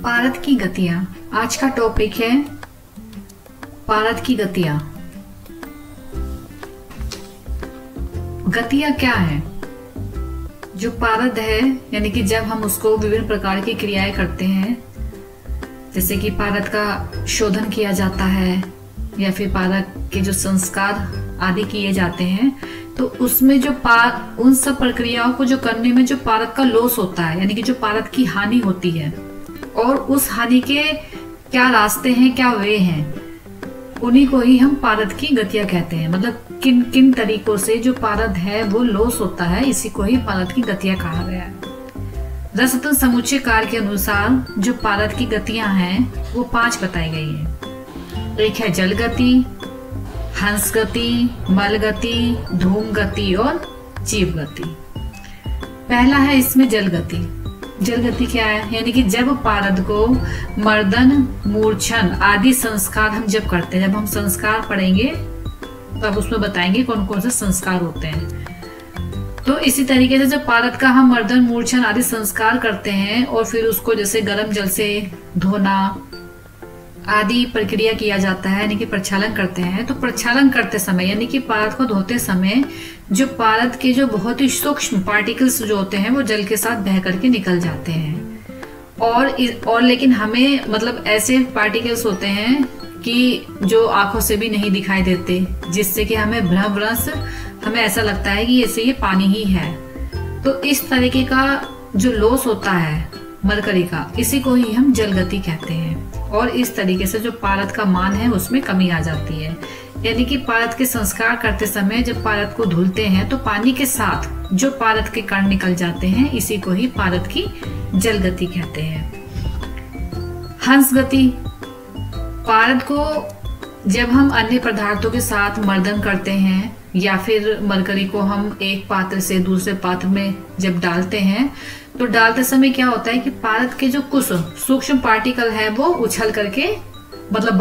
पारद की गतियां। आज का टॉपिक है पारद की गतियां। गतियां क्या है? जो पारद है यानी कि जब हम उसको विभिन्न प्रकार की क्रियाएं करते हैं, जैसे कि पारद का शोधन किया जाता है या फिर पारद के जो संस्कार आदि किए जाते हैं, तो उसमें जो उन सब प्रक्रियाओं को जो करने में जो पारद का लॉस होता है यानी कि जो पारद की हानि होती है, और उस हानि के क्या रास्ते हैं, क्या वे हैं, उन्हीं को ही हम पारद की गतियां कहते हैं। मतलब किन किन तरीकों से जो पारद है वो लॉस होता है, इसी को ही पारद की गतियां कहा गया है। रसतल समुच्चय कार्य के अनुसार जो पारद की गतियां हैं वो 5 बताई गई है। एक है जल गति, हंस गति, मल गति, धूम गति और जीव गति। पहला है इसमें जल गति। जल गति क्या है? यानी कि जब पारद को मर्दन, मूर्छन आदि संस्कार हम जब करते हैं, जब हम संस्कार पढ़ेंगे तब उसमें बताएंगे कौन कौन से संस्कार होते हैं। तो इसी तरीके से जब पारद का हम मर्दन, मूर्छन आदि संस्कार करते हैं और फिर उसको जैसे गर्म जल से धोना आदि प्रक्रिया किया जाता है, यानी कि प्रक्षालन करते हैं, तो प्रक्षालन करते समय यानी कि पारद को धोते समय जो पारद के जो बहुत ही सूक्ष्म पार्टिकल्स जो होते हैं वो जल के साथ बह करके निकल जाते हैं। और लेकिन हमें मतलब ऐसे पार्टिकल्स होते हैं कि जो आंखों से भी नहीं दिखाई देते, जिससे कि हमें भ्रमरस हमें ऐसा लगता है कि ऐसे ये पानी ही है। तो इस तरीके का जो लॉस होता है मरकरी का, इसी को ही हम जल गति कहते हैं। और इस तरीके से जो पारद का मान है उसमें कमी आ जाती है। यानी कि पारद के संस्कार करते समय जब पारद को धुलते हैं तो पानी के साथ जो पारद के कण निकल जाते हैं, इसी को ही पारद की जल गति कहते हैं। हंस गति। पारद को जब हम अन्य पदार्थों के साथ मर्दन करते हैं या फिर मरकरी को हम एक पात्र से दूसरे पात्र में जब डालते हैं, तो डालते समय क्या होता है कि पारद के जो कुछ सूक्ष्म पार्टिकल है वो उछल करके मतलब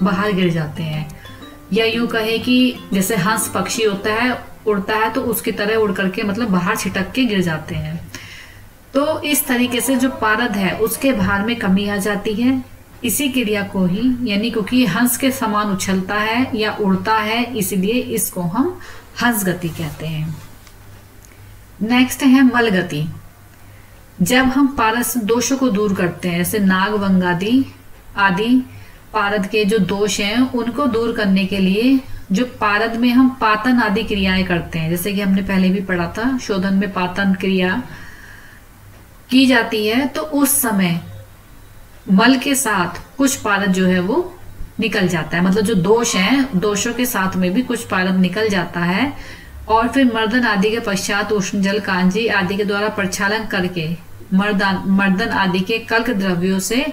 बाहर गिर जाते हैं। या यूं कहे कि जैसे हंस पक्षी होता है, उड़ता है, तो उसकी तरह उड़ करके मतलब बाहर छिटक के गिर जाते हैं। तो इस तरीके से जो पारद है उसके भार में कमी आ जाती है। इसी क्रिया को ही यानी क्योंकि हंस के समान उछलता है या उड़ता है, इसलिए इसको हम हंस गति कहते हैं। नेक्स्ट है मल गति। जब हम पारद से दोषों को दूर करते हैं, जैसे नाग वंगादि आदि पारद के जो दोष हैं उनको दूर करने के लिए जो पारद में हम पातन आदि क्रियाएं करते हैं, जैसे कि हमने पहले भी पढ़ा था, शोधन में पातन क्रिया की जाती है, तो उस समय मल के साथ कुछ पारद जो है वो निकल जाता है। मतलब जो दोष हैं, दोषों के साथ में भी कुछ पारद निकल जाता है। और फिर मर्दन आदि के पश्चात उष्ण जल, कांजी आदि के द्वारा प्रक्षालन करके मर्दन आदि के कल्क द्रव्यों से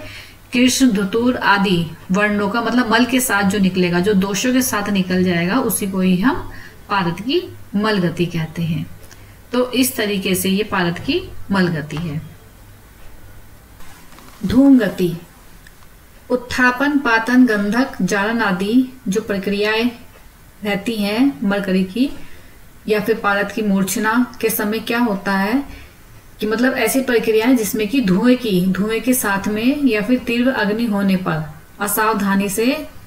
कृष्ण, धतूर आदि वर्णों का मतलब मल के साथ जो निकलेगा, जो दोषों के साथ निकल जाएगा, उसी को ही हम पारद की मल गति कहते हैं। तो इस तरीके से ये पारद की मल गति है। धूम गति। उत्थापन, पातन, गंधक, जालन आदि जो प्रक्रियाएं रहती हैं मरकरी की या फिर पारद की मूर्छना के समय क्या होता है कि मतलब ऐसी प्रक्रियाएं जिसमें कि धुएं के साथ में या फिर तीव्र अग्नि होने पर असावधानी से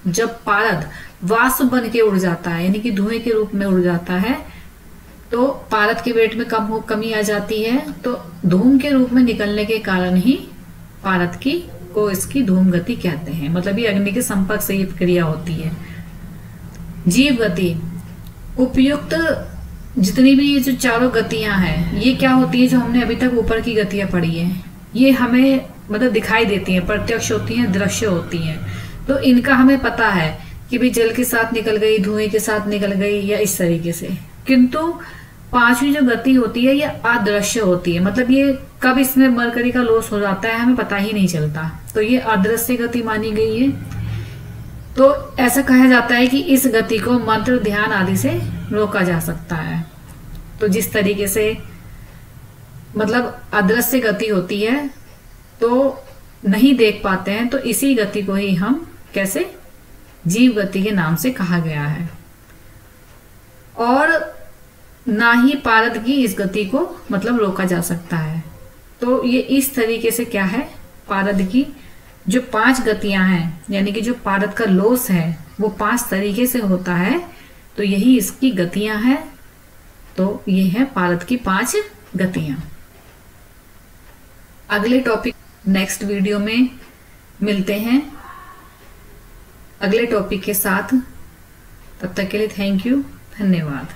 जब पारद वाष्प बन के उड़ जाता है, यानी कि धुएं के रूप में उड़ जाता है, तो पारद के वेट में कमी आ जाती है। तो धूम के रूप में निकलने के कारण ही पारद को इसकी धूम गति कहते हैं। मतलब ये अग्नि के संपर्क से ये क्रिया होती है। जीव गति। उपयुक्त जितनी भी ये जो चारों गतियां हैं, ये क्या होती है, जो हमने अभी तक ऊपर की गतियां पढ़ी हैं, ये हमें मतलब दिखाई देती हैं, प्रत्यक्ष होती हैं, दृश्य होती हैं। तो इनका हमें पता है कि भाई जल के साथ निकल गई, धुएं के साथ निकल गई, या इस तरीके से। किंतु 5वीं जो गति होती है ये अदृश्य होती है। मतलब ये कब इसमें मरकरी का लॉस हो जाता है हमें पता ही नहीं चलता, तो ये अदृश्य गति मानी गई है। तो ऐसा कहा जाता है कि इस गति को मंत्र, ध्यान आदि से रोका जा सकता है। तो जिस तरीके से मतलब अदृश्य गति होती है तो नहीं देख पाते हैं, तो इसी गति को ही हम कैसे जीव गति के नाम से कहा गया है। और ना ही पारद की इस गति को मतलब रोका जा सकता है। तो ये इस तरीके से क्या है, पारद की जो 5 गतियां हैं, यानी कि जो पारद का लोस है वो 5 तरीके से होता है, तो यही इसकी गतियां हैं। तो ये है पारद की 5 गतियां। अगले टॉपिक नेक्स्ट वीडियो में मिलते हैं अगले टॉपिक के साथ। तब तक के लिए थैंक यू, धन्यवाद।